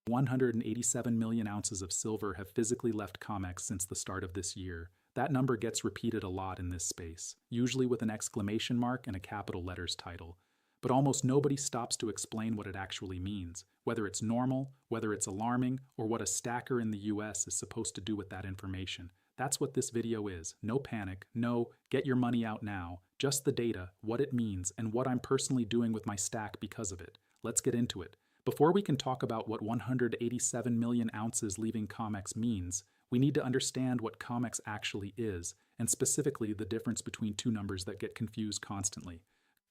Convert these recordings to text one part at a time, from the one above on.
187 million ounces of silver have physically left COMEX since the start of this year. That number gets repeated a lot in this space, usually with an exclamation mark and a capital letters title. But almost nobody stops to explain what it actually means, whether it's normal, whether it's alarming, or what a stacker in the US is supposed to do with that information. That's what this video is. No panic, no get your money out now, just the data, what it means, and what I'm personally doing with my stack because of it. Let's get into it. Before we can talk about what 187 million ounces leaving COMEX means, we need to understand what COMEX actually is, and specifically the difference between two numbers that get confused constantly.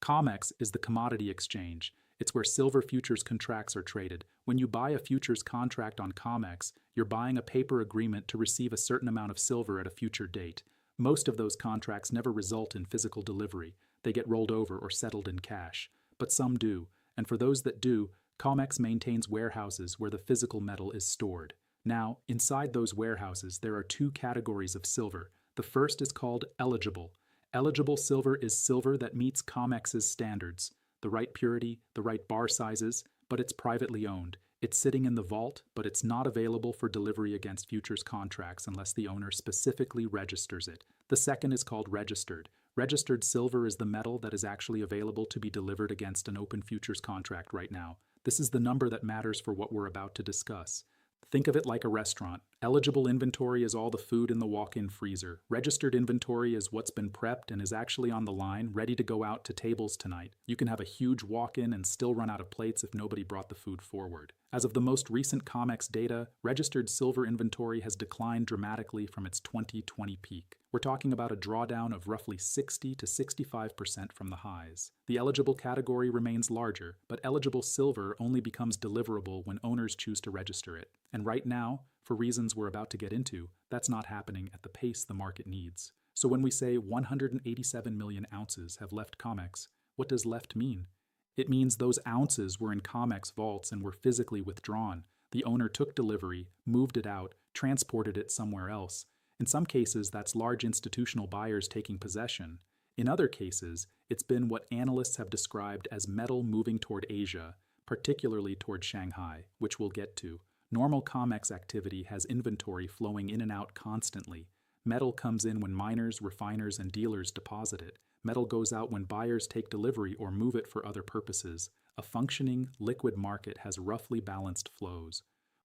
COMEX is the commodity exchange. It's where silver futures contracts are traded. When you buy a futures contract on COMEX, you're buying a paper agreement to receive a certain amount of silver at a future date. Most of those contracts never result in physical delivery. They get rolled over or settled in cash. But some do, and for those that do, COMEX maintains warehouses where the physical metal is stored. Now, inside those warehouses, there are two categories of silver. The first is called eligible. Eligible silver is silver that meets COMEX's standards, the right purity, the right bar sizes, but it's privately owned. It's sitting in the vault, but it's not available for delivery against futures contracts unless the owner specifically registers it. The second is called registered. Registered silver is the metal that is actually available to be delivered against an open futures contract right now. This is the number that matters for what we're about to discuss. Think of it like a restaurant. Eligible inventory is all the food in the walk-in freezer. Registered inventory is what's been prepped and is actually on the line, ready to go out to tables tonight. You can have a huge walk-in and still run out of plates if nobody brought the food forward. As of the most recent COMEX data, registered silver inventory has declined dramatically from its 2020 peak. We're talking about a drawdown of roughly 60 to 65% from the highs. The eligible category remains larger, but eligible silver only becomes deliverable when owners choose to register it. And right now, for reasons we're about to get into, that's not happening at the pace the market needs. So when we say 187 million ounces have left COMEX, what does left mean? It means those ounces were in COMEX vaults and were physically withdrawn. The owner took delivery, moved it out, transported it somewhere else. In some cases, that's large institutional buyers taking possession. In other cases, it's been what analysts have described as metal moving toward Asia, particularly toward Shanghai, which we'll get to. Normal COMEX activity has inventory flowing in and out constantly. Metal comes in when miners, refiners, and dealers deposit it. Metal goes out when buyers take delivery or move it for other purposes. A functioning, liquid market has roughly balanced flows.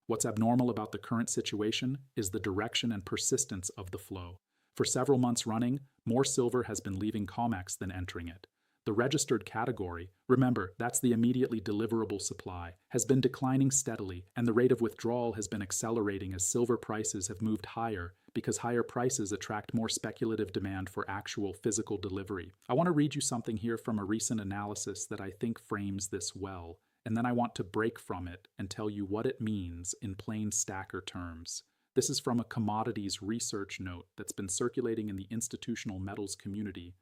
What's abnormal about the current situation is the direction and persistence of the flow. For several months running, more silver has been leaving COMEX than entering it. The registered category, remember, that's the immediately deliverable supply, has been declining steadily, and the rate of withdrawal has been accelerating as silver prices have moved higher because higher prices attract more speculative demand for actual physical delivery. I want to read you something here from a recent analysis that I think frames this well, and then I want to break from it and tell you what it means in plain stacker terms. This is from a commodities research note that's been circulating in the institutional metals community.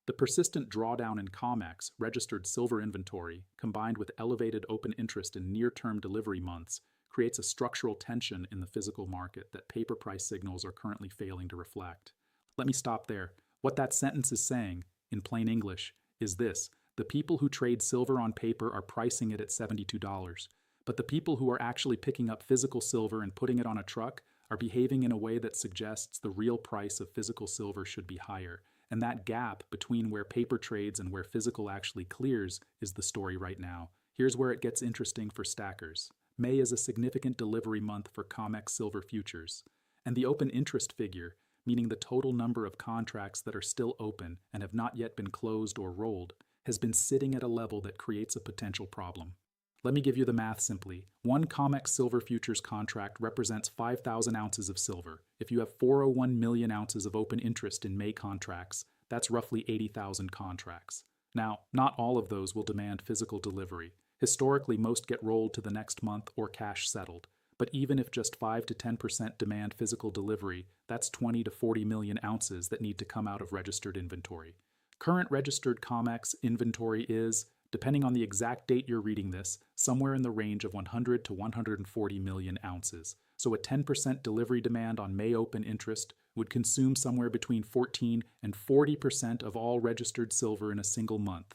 The persistent drawdown in COMEX, registered silver inventory, combined with elevated open interest in near-term delivery months, creates a structural tension in the physical market that paper price signals are currently failing to reflect. Let me stop there. What that sentence is saying, in plain English, is this: the people who trade silver on paper are pricing it at $72, but the people who are actually picking up physical silver and putting it on a truck are behaving in a way that suggests the real price of physical silver should be higher. And that gap between where paper trades and where physical actually clears is the story right now. Here's where it gets interesting for stackers. May is a significant delivery month for COMEX silver futures. And the open interest figure, meaning the total number of contracts that are still open and have not yet been closed or rolled, has been sitting at a level that creates a potential problem. Let me give you the math simply. One COMEX silver futures contract represents 5,000 ounces of silver. If you have 401 million ounces of open interest in May contracts, that's roughly 80,000 contracts. Now, not all of those will demand physical delivery. Historically, most get rolled to the next month or cash settled. But even if just 5 to 10% demand physical delivery, that's 20 to 40 million ounces that need to come out of registered inventory. Current registered COMEX inventory is, depending on the exact date you're reading this, somewhere in the range of 100 to 140 million ounces. So a 10% delivery demand on May open interest would consume somewhere between 14 and 40% of all registered silver in a single month.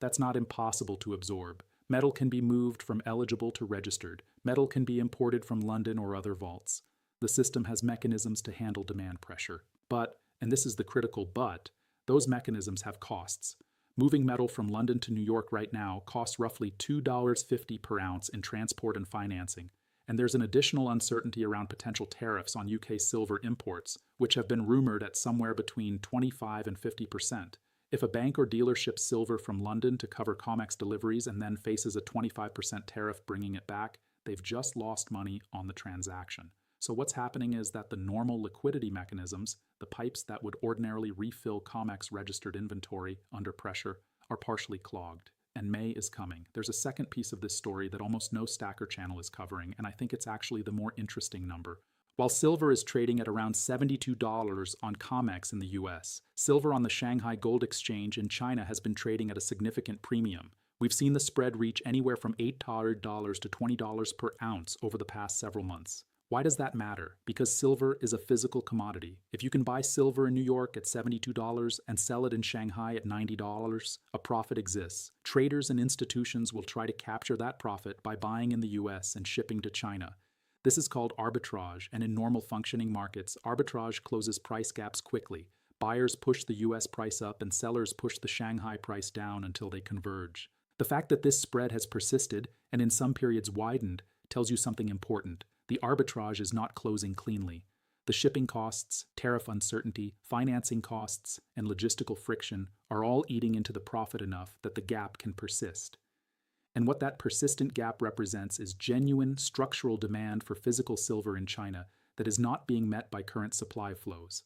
That's not impossible to absorb, Metal can be moved from eligible to registered. Metal can be imported from London or other vaults. The system has mechanisms to handle demand pressure. But, and this is the critical but, those mechanisms have costs. Moving metal from London to New York right now costs roughly $2.50 per ounce in transport and financing, and there's an additional uncertainty around potential tariffs on UK silver imports, which have been rumored at somewhere between 25 and 50%. If a bank or dealer ships silver from London to cover COMEX deliveries and then faces a 25% tariff bringing it back, they've just lost money on the transaction. So what's happening is that the normal liquidity mechanisms, the pipes that would ordinarily refill COMEX registered inventory under pressure, are partially clogged. And May is coming. There's a second piece of this story that almost no stacker channel is covering, and I think it's actually the more interesting number. While silver is trading at around $72 on COMEX in the US, silver on the Shanghai Gold Exchange in China has been trading at a significant premium. We've seen the spread reach anywhere from $8 to $20 per ounce over the past several months. Why does that matter? Because silver is a physical commodity. If you can buy silver in New York at $72 and sell it in Shanghai at $90, a profit exists. Traders and institutions will try to capture that profit by buying in the US and shipping to China. This is called arbitrage, and in normal functioning markets, arbitrage closes price gaps quickly. Buyers push the US price up and sellers push the Shanghai price down until they converge. The fact that this spread has persisted and in some periods widened tells you something important. The arbitrage is not closing cleanly. The shipping costs, tariff uncertainty, financing costs, and logistical friction are all eating into the profit enough that the gap can persist. And what that persistent gap represents is genuine structural demand for physical silver in China that is not being met by current supply flows.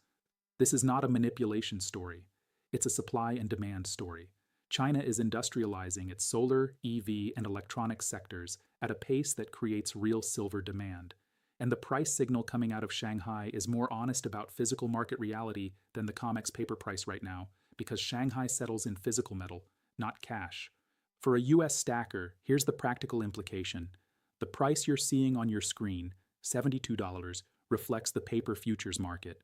This is not a manipulation story. It's a supply and demand story. China is industrializing its solar, EV, and electronics sectors at a pace that creates real silver demand. And the price signal coming out of Shanghai is more honest about physical market reality than the COMEX paper price right now, because Shanghai settles in physical metal, not cash. For a US stacker, here's the practical implication. The price you're seeing on your screen, $72, reflects the paper futures market.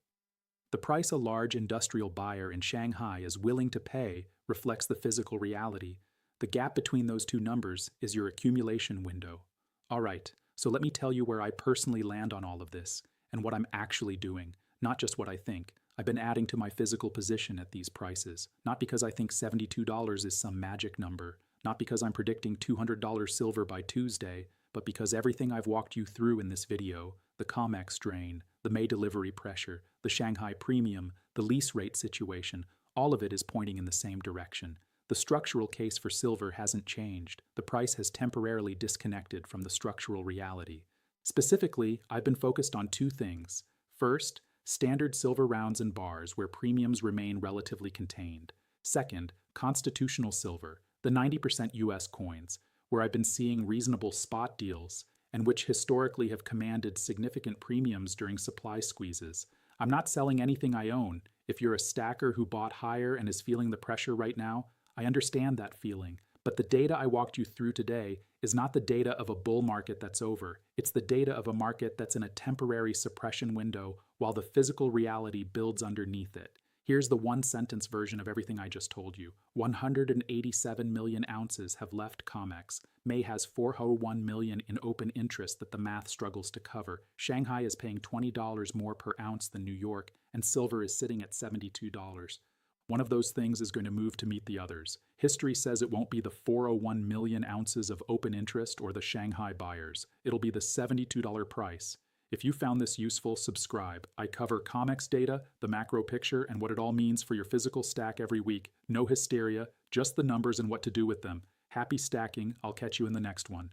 The price a large industrial buyer in Shanghai is willing to pay reflects the physical reality. The gap between those two numbers is your accumulation window. All right, so let me tell you where I personally land on all of this and what I'm actually doing, not just what I think. I've been adding to my physical position at these prices, not because I think $72 is some magic number, not because I'm predicting $200 silver by Tuesday, but because everything I've walked you through in this video, the COMEX drain, the May delivery pressure, the Shanghai premium, the lease rate situation, all of it is pointing in the same direction. The structural case for silver hasn't changed. The price has temporarily disconnected from the structural reality. Specifically, I've been focused on two things. First, standard silver rounds and bars where premiums remain relatively contained. Second, constitutional silver, the 90% US coins, where I've been seeing reasonable spot deals and which historically have commanded significant premiums during supply squeezes. I'm not selling anything I own. If you're a stacker who bought higher and is feeling the pressure right now, I understand that feeling. But the data I walked you through today is not the data of a bull market that's over. It's the data of a market that's in a temporary suppression window while the physical reality builds underneath it. Here's the one-sentence version of everything I just told you. 187 million ounces have left COMEX. May has 401 million in open interest that the math struggles to cover. Shanghai is paying $20 more per ounce than New York, and silver is sitting at $72. One of those things is going to move to meet the others. History says it won't be the 401 million ounces of open interest or the Shanghai buyers. It'll be the $72 price. If you found this useful, subscribe. I cover COMEX data, the macro picture, and what it all means for your physical stack every week. No hysteria, just the numbers and what to do with them. Happy stacking. I'll catch you in the next one.